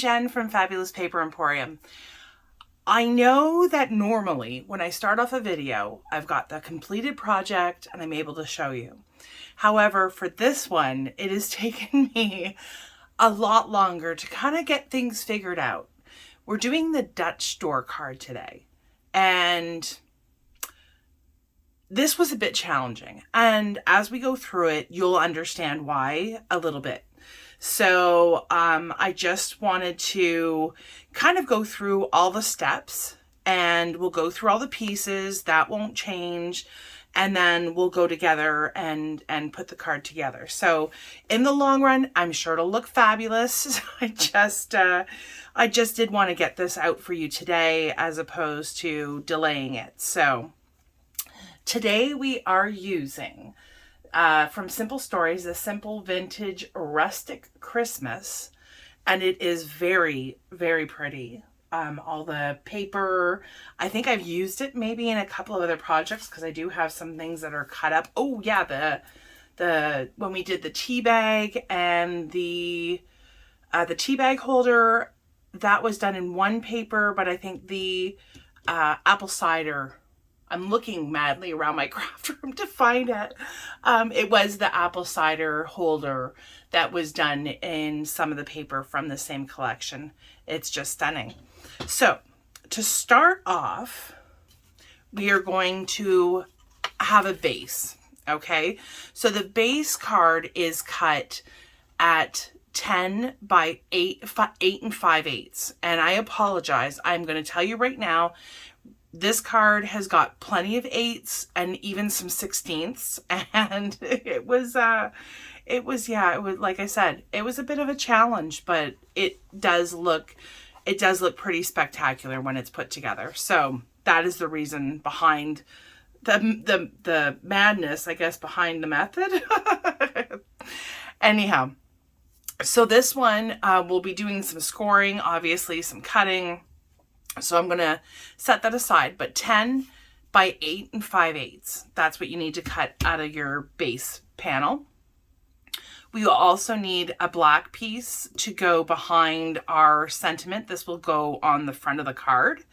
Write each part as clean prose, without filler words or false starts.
Jen from Fabulous Paper Emporium. I know that normally when I start off a video, I've got the completed project and I'm able to show you. However, for this one, it has taken me a lot longer to kind of get things figured out. We're doing the Dutch store card today, and this was a bit challenging. And as we go through it, you'll understand why a little bit. So I just wanted to kind of go through all the steps, and we'll go through all the pieces. That won't change. And then we'll go together and put the card together. So in the long run, I'm sure it'll look fabulous. I just did want to get this out for you today as opposed to delaying it. So today we are using from Simple Stories, the Simple Vintage Rustic Christmas, and it is very, very pretty. All the paper, I think I've used it maybe in a couple of other projects because I do have some things that are cut up. Oh yeah, the when we did the tea bag and the tea bag holder, that was done in one paper, but I think the apple cider, I'm looking madly around my craft room to find it. It was the apple cider holder that was done in some of the paper from the same collection. It's just stunning. So to start off, we are going to have a base. Okay. So the base card is cut at 10 by 8 and 5/8. And I apologize. I'm going to tell you right now, this card has got plenty of 8s and even some 16ths. And it was, like I said, it was a bit of a challenge, but it does look pretty spectacular when it's put together. So that is the reason behind the madness, I guess, behind the method. Anyhow, so this one, we'll be doing some scoring, obviously some cutting. So I'm going to set that aside, but 10 by 8 and 5/8. That's what you need to cut out of your base panel. We will also need a black piece to go behind our sentiment. This will go on the front of the card.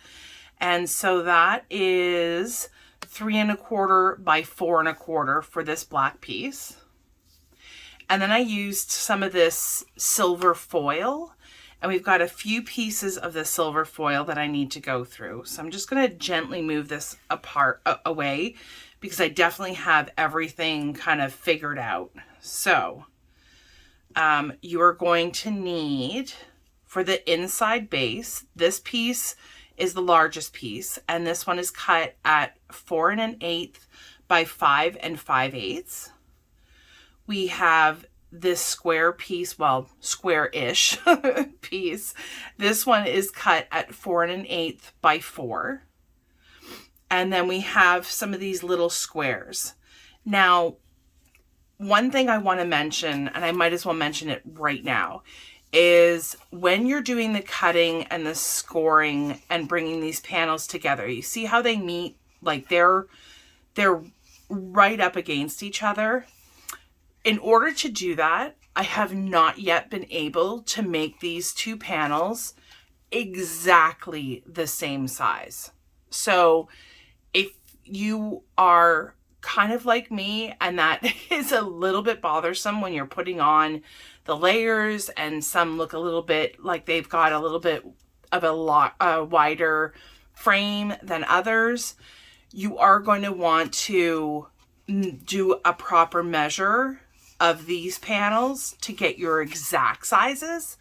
And so that is 3 1/4 by 4 1/4 for this black piece. And then I used some of this silver foil, and we've got a few pieces of the silver foil that I need to go through. So I'm just going to gently move this away because I definitely have everything kind of figured out. So you are going to need, for the inside base, this piece is the largest piece, and this one is cut at 4 1/8 by 5 5/8. We have this square piece, well, square-ish piece. This one is cut at 4 1/8 by 4. And then we have some of these little squares. Now, one thing I want to mention, and I might as well mention it right now, is when you're doing the cutting and the scoring and bringing these panels together, you see how they meet, like they're right up against each other. In order to do that, I have not yet been able to make these two panels exactly the same size. So if you are kind of like me, and that is a little bit bothersome when you're putting on the layers, and some look a little bit like they've got a little bit of a wider frame than others, you are going to want to do a proper measure of these panels to get your exact sizes.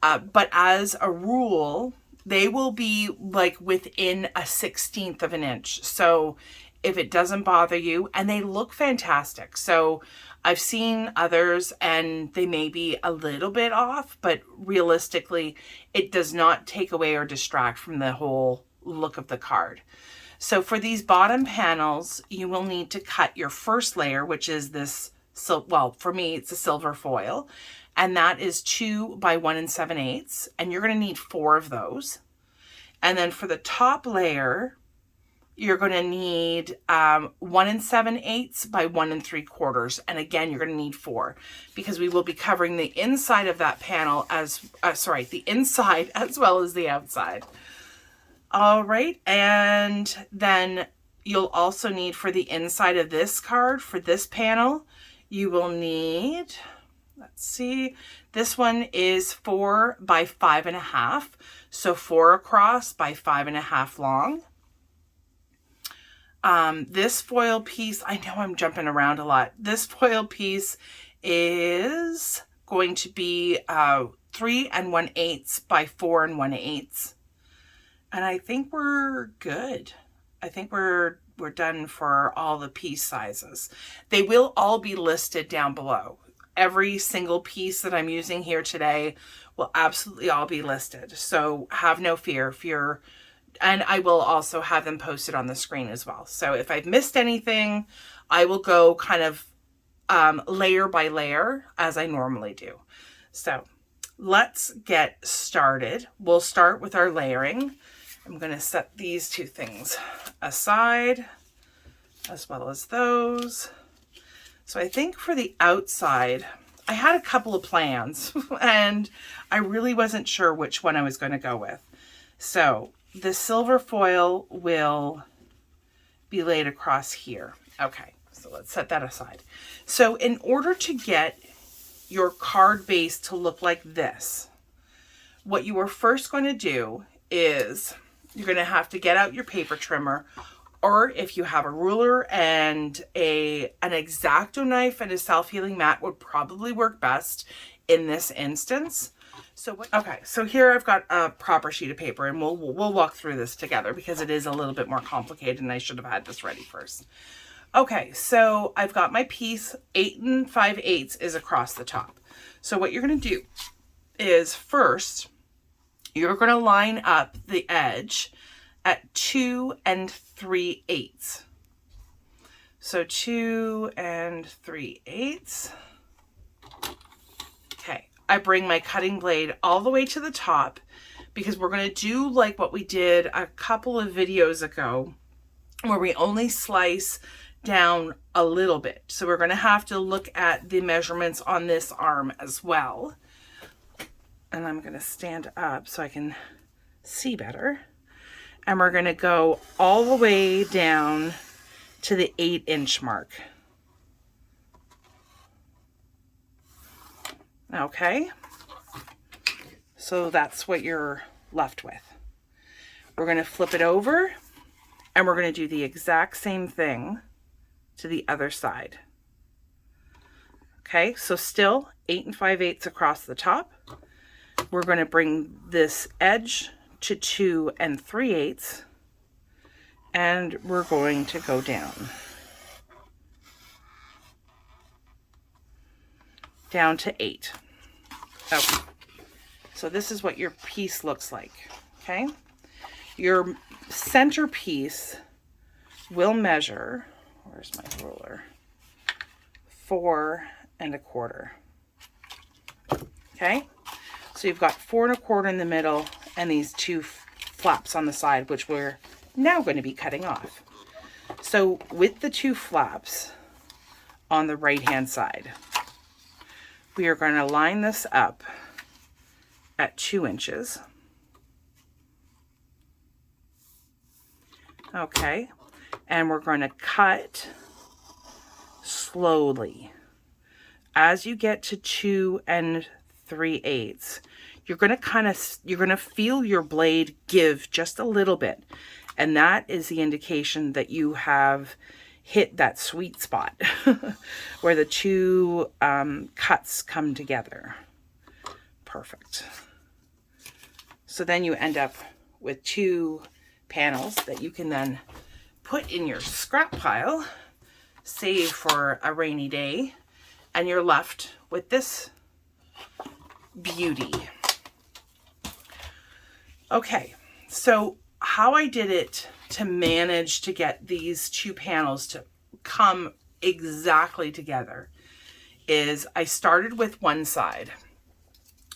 But as a rule, they will be like within a 1/16 of an inch. So if it doesn't bother you, and they look fantastic. So I've seen others and they may be a little bit off, but realistically, it does not take away or distract from the whole look of the card. So for these bottom panels, you will need to cut your first layer, which is this, so well, for me, it's a silver foil, and that is 2 by 1 7/8, and you're going to need 4 of those. And then for the top layer, you're going to need 1 7/8 by 1 3/4. And again, you're going to need 4 because we will be covering the inside of that panel as, the inside as well as the outside. All right. And then you'll also need for the inside of this card, for this panel, you will need, let's see, this one is 4 by 5.5. So 4 across by 5.5 long. This foil piece, I know I'm jumping around a lot. This foil piece is going to be 3 1/8 by 4 1/8. And I think we're good. I think we're done for all the piece sizes. They will all be listed down below. Every single piece that I'm using here today will absolutely all be listed. So have no fear and I will also have them posted on the screen as well. So if I've missed anything, I will go kind of layer by layer as I normally do. So let's get started. We'll start with our layering. I'm going to set these two things aside as well as those. So I think for the outside, I had a couple of plans and I really wasn't sure which one I was going to go with. So the silver foil will be laid across here. Okay, so let's set that aside. So in order to get your card base to look like this, what you are first going to do is you're going to have to get out your paper trimmer, or if you have a ruler and an X-Acto knife and a self-healing mat would probably work best in this instance. Okay, so here I've got a proper sheet of paper and we'll walk through this together because it is a little bit more complicated and I should have had this ready first. Okay, so I've got my piece, 8 5/8 is across the top. So what you're going to do is first, you're going to line up the edge at 2 3/8. So 2 3/8. Okay. I bring my cutting blade all the way to the top because we're going to do like what we did a couple of videos ago where we only slice down a little bit. So we're going to have to look at the measurements on this arm as well. And I'm going to stand up so I can see better. And we're going to go all the way down to the 8-inch mark. Okay, so that's what you're left with. We're going to flip it over and we're going to do the exact same thing to the other side. Okay, so still 8 5/8 across the top. We're going to bring this edge to 2 3/8 and we're going to go down to 8. Okay, so this is what your piece looks like. Okay, your center piece will measure, where's my ruler, 4 1/4. Okay, so you've got 4 1/4 in the middle and these two flaps on the side, which we're now going to be cutting off. So with the two flaps on the right hand side, we are going to line this up at 2 inches. Okay, and we're going to cut slowly. As you get to 2 3/8, you're going to feel your blade give just a little bit. And that is the indication that you have hit that sweet spot where the two cuts come together. Perfect. So then you end up with two panels that you can then put in your scrap pile, save for a rainy day, and you're left with this beauty. Okay, so how I did it to manage to get these two panels to come exactly together is I started with one side,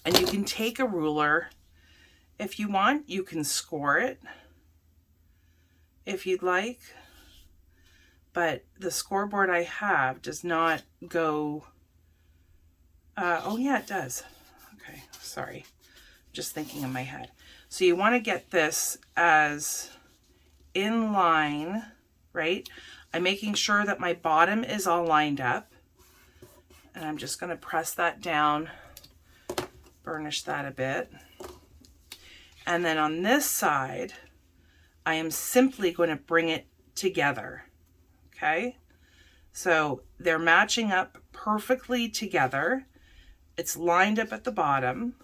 and you can take a ruler if you want. You can score it if you'd like, but the scoreboard I have does not go, oh yeah, it does. Okay, sorry, just thinking in my head. So you want to get this as in line, right? I'm making sure that my bottom is all lined up, and I'm just going to press that down, burnish that a bit. And then on this side, I am simply going to bring it together. Okay, so they're matching up perfectly together. It's lined up at the bottom,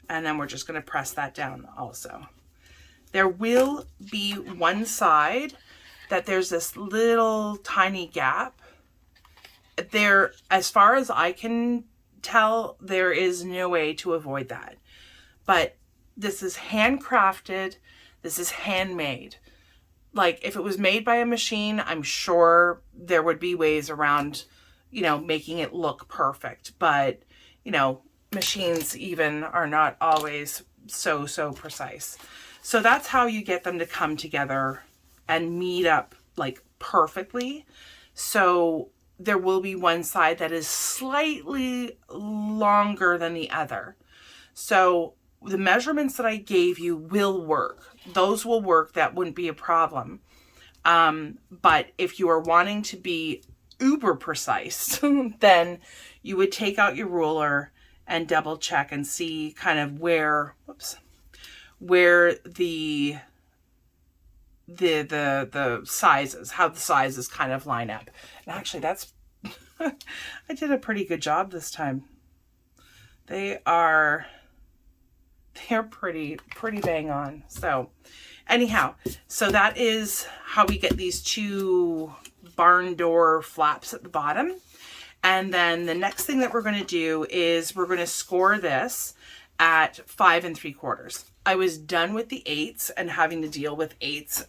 and then we're just going to press that down also. There will be one side that there's this little tiny gap. There, as far as I can tell, there is no way to avoid that. But this is handcrafted, this is handmade. Like, if it was made by a machine, I'm sure there would be ways around, you know, making it look perfect. But, you know, machines even are not always so precise. So that's how you get them to come together and meet up like perfectly. So there will be one side that is slightly longer than the other. So the measurements that I gave you will work. Those will work. That wouldn't be a problem. But if you are wanting to be uber precise, then you would take out your ruler and double check and see kind of where, where the sizes, how the sizes kind of line up. And actually that's, I did a pretty good job this time. They're pretty bang on. So anyhow, so that is how we get these two barn door flaps at the bottom. And then the next thing that we're going to do is we're going to score this at 5 3/4. I was done with the 8s and having to deal with 8s.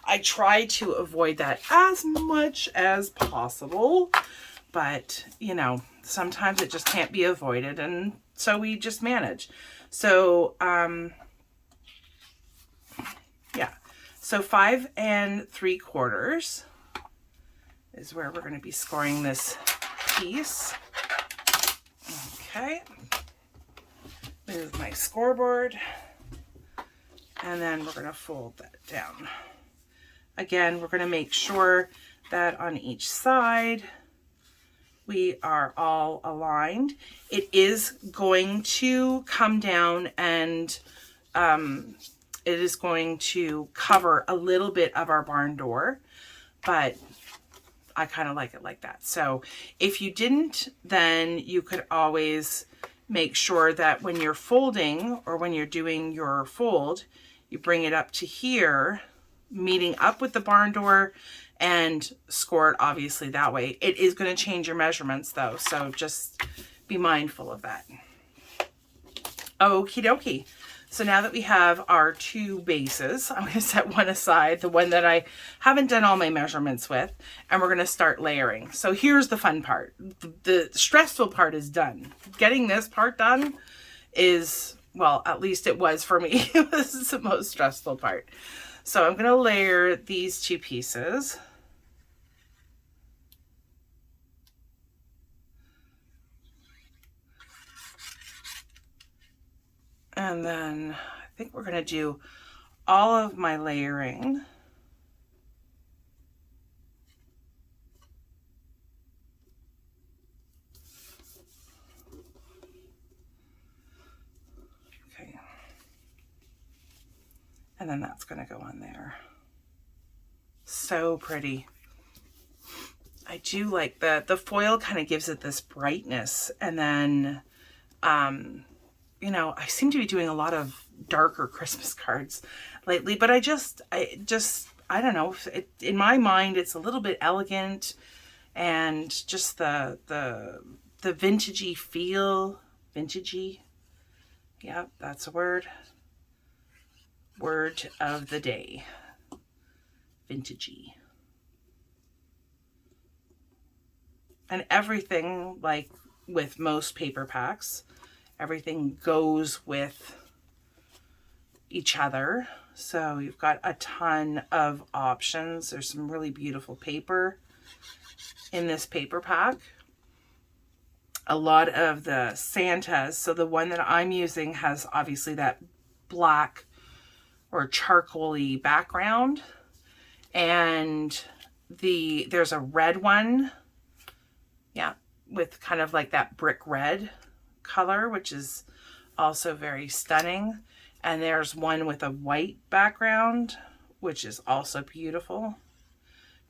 I try to avoid that as much as possible, but you know, sometimes it just can't be avoided, and so we just manage. So yeah, so 5 3/4 is where we're going to be scoring this piece. Okay, move my scoreboard, and then we're going to fold that down. Again, we're going to make sure that on each side we are all aligned. It is going to come down and it is going to cover a little bit of our barn door, but I kind of like it like that. So if you didn't, then you could always make sure that when you're folding or when you're doing your fold, you bring it up to here, meeting up with the barn door, and score it obviously that way. It is going to change your measurements though, so just be mindful of that. Okie dokie. So now that we have our two bases, I'm going to set one aside, the one that I haven't done all my measurements with, and we're going to start layering. So here's the fun part. The stressful part is done. Getting this part done is, well, at least it was for me. This is the most stressful part. So I'm going to layer these two pieces. And then I think we're going to do all of my layering. Okay. And then that's going to go on there. So pretty. I do like the foil kind of gives it this brightness. And then, you know, I seem to be doing a lot of darker Christmas cards lately, but I don't know, in my mind, it's a little bit elegant, and just the vintagey feel, vintagey. Yeah, that's a word. Word of the day. Vintagey. And everything, like with most paper packs, everything goes with each other. So you've got a ton of options. There's some really beautiful paper in this paper pack. A lot of the Santas, so the one that I'm using has obviously that black or charcoaly background, and there's a red one, yeah, with kind of like that brick red color, which is also very stunning. And there's one with a white background, which is also beautiful.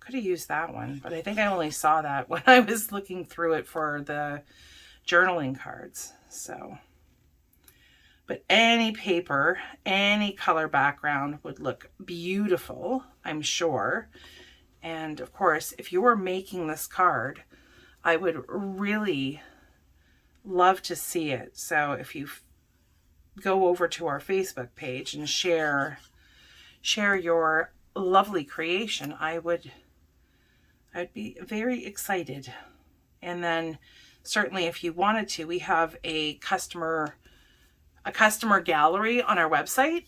Could have used that one, but I think I only saw that when I was looking through it for the journaling cards. So, but any paper, any color background would look beautiful, I'm sure. And of course, if you were making this card, I would really love to see it. So if you go over to our Facebook page and share your lovely creation, I'd be very excited. And then certainly if you wanted to, we have a customer gallery on our website.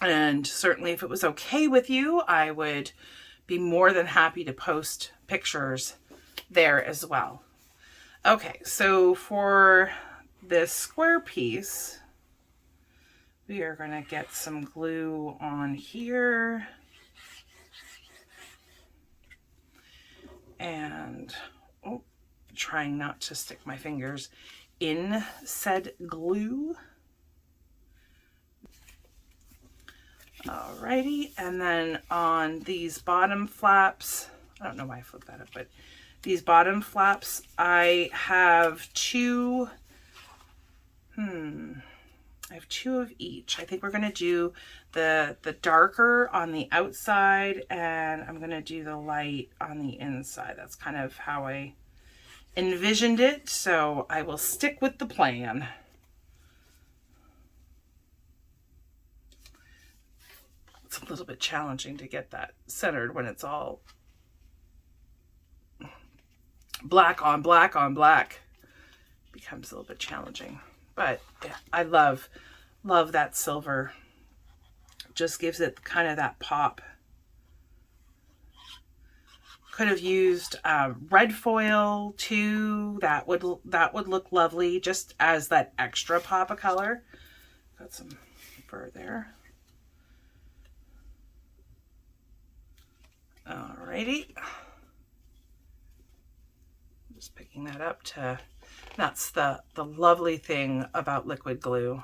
And certainly if it was okay with you, I would be more than happy to post pictures there as well. Okay, so for this square piece, we are going to get some glue on here. And trying not to stick my fingers in said glue. Alrighty, and then on these bottom flaps, I don't know why I flipped that up, but these bottom flaps, I have two of each. I think we're going to do the darker on the outside, and I'm going to do the light on the inside. That's kind of how I envisioned it, so I will stick with the plan. It's a little bit challenging to get that centered when it's all black on black on black. Becomes a little bit challenging, but yeah, I love that silver. Just gives it kind of that pop. Could have used red foil too. That would look lovely, just as that extra pop of color. Got some fur there. Alrighty. Just picking that up to. That's the lovely thing about liquid glue,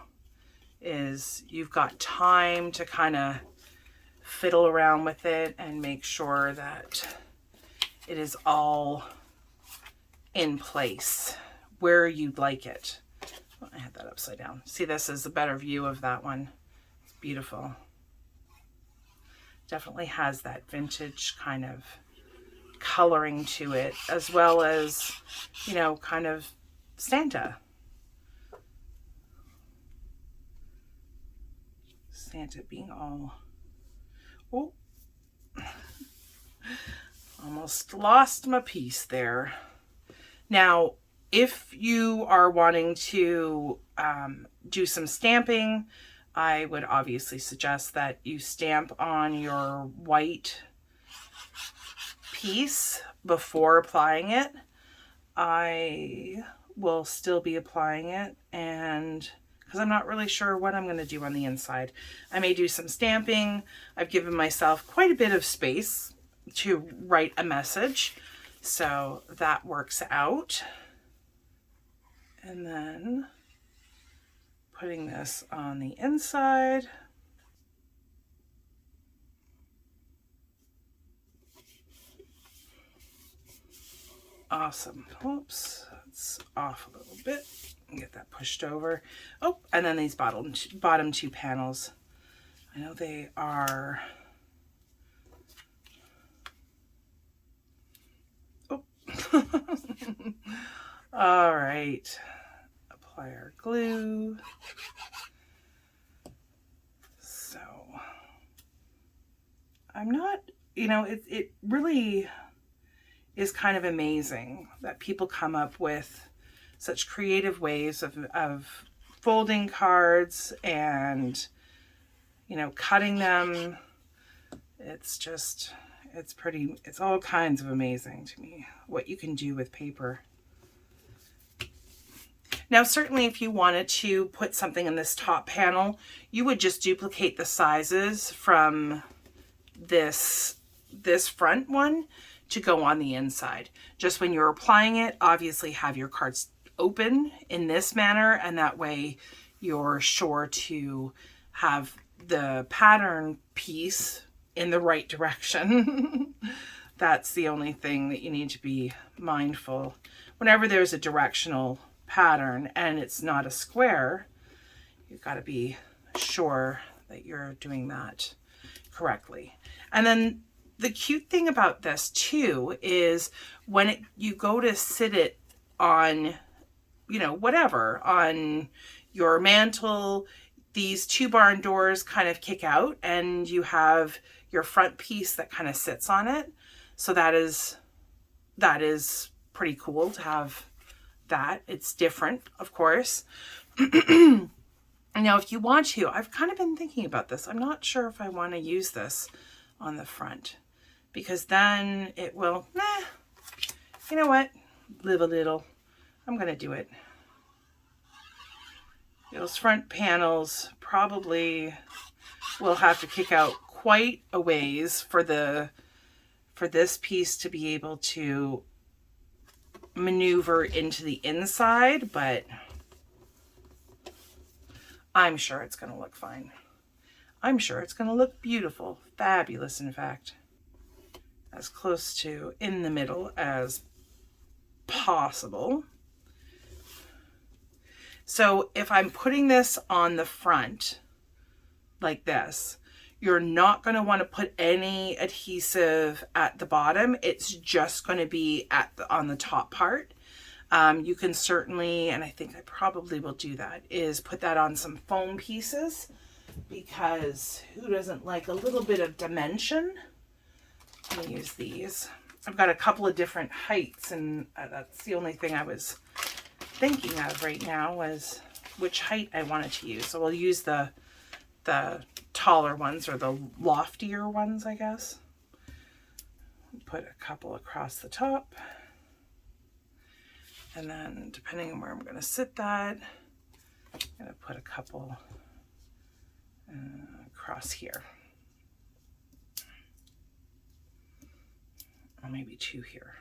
is you've got time to kind of fiddle around with it and make sure that it is all in place where you'd like it. Oh, I had that upside down. See, this is a better view of that one. It's beautiful. Definitely has that vintage kind of coloring to it, as well as, you know, kind of Santa. Santa being all, oh, almost lost my piece there. Now, if you are wanting to do some stamping, I would obviously suggest that you stamp on your white piece before applying it. I will still be applying it, and because I'm not really sure what I'm going to do on the inside. I may do some stamping. I've given myself quite a bit of space to write a message, so that works out. And then putting this on the inside. Awesome. Oops, that's off a little bit. Get that pushed over. Oh, and then these bottom two panels. I know they are. Oh. All right. Apply our glue. So I'm not, you know, it really is kind of amazing that people come up with such creative ways of folding cards and, you know, cutting them. It's all kinds of amazing to me what you can do with paper. Now, certainly if you wanted to put something in this top panel, you would just duplicate the sizes from this front one to go on the inside. Just when you're applying it, obviously have your cards open in this manner, and that way you're sure to have the pattern piece in the right direction. That's the only thing that you need to be mindful. Whenever there's a directional pattern and it's not a square, you've got to be sure that you're doing that correctly. And then the cute thing about this too is when you go to sit it on, you know, whatever, on your mantle, these two barn doors kind of kick out and you have your front piece that kind of sits on it. So that is pretty cool to have that. It's different, of course. Now, if you want to, I've kind of been thinking about this. I'm not sure if I want to use this on the front, because then it will, you know what? Live a little. I'm going to do it. Those front panels probably will have to kick out quite a ways for this piece to be able to maneuver into the inside, but I'm sure it's going to look fine. I'm sure it's going to look beautiful, fabulous, in fact. As close to in the middle as possible. So if I'm putting this on the front like this, you're not going to want to put any adhesive at the bottom. It's just going to be on the top part. You can certainly, and I think I probably will do that, is put that on some foam pieces, because who doesn't like a little bit of dimension? I'm going to use these. I've got a couple of different heights, and that's the only thing I was thinking of right now was which height I wanted to use. So we'll use the taller ones, or the loftier ones, I guess. Put a couple across the top. And then depending on where I'm going to sit that, I'm going to put a couple across here. Or maybe two here.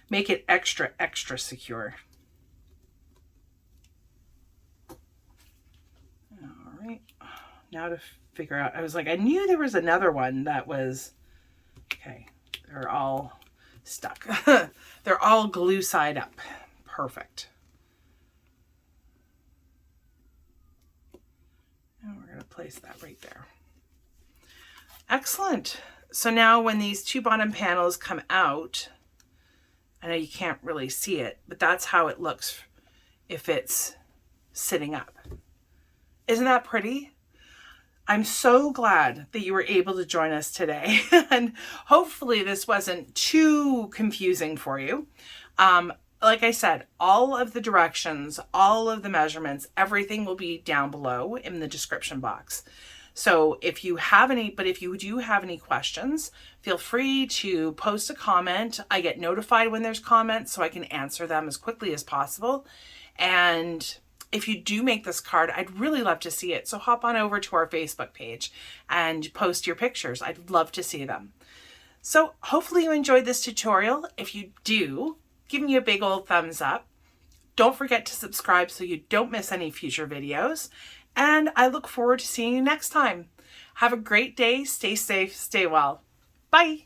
Make it extra, extra secure. All right. Now to figure out, I was like, I knew there was another one that was, okay, they're all stuck. They're all glue side up. Perfect. And we're going to place that right there. Excellent. So now when these two bottom panels come out, I know you can't really see it, but that's how it looks if it's sitting up. Isn't that pretty? I'm so glad that you were able to join us today. And hopefully this wasn't too confusing for you. Like I said, all of the directions, all of the measurements, everything will be down below in the description box. So if you do have any questions, feel free to post a comment. I get notified when there's comments so I can answer them as quickly as possible. And if you do make this card, I'd really love to see it. So hop on over to our Facebook page and post your pictures. I'd love to see them. So hopefully you enjoyed this tutorial. If you do, give me a big old thumbs up. Don't forget to subscribe so you don't miss any future videos. And I look forward to seeing you next time. Have a great day. Stay safe. Stay well. Bye.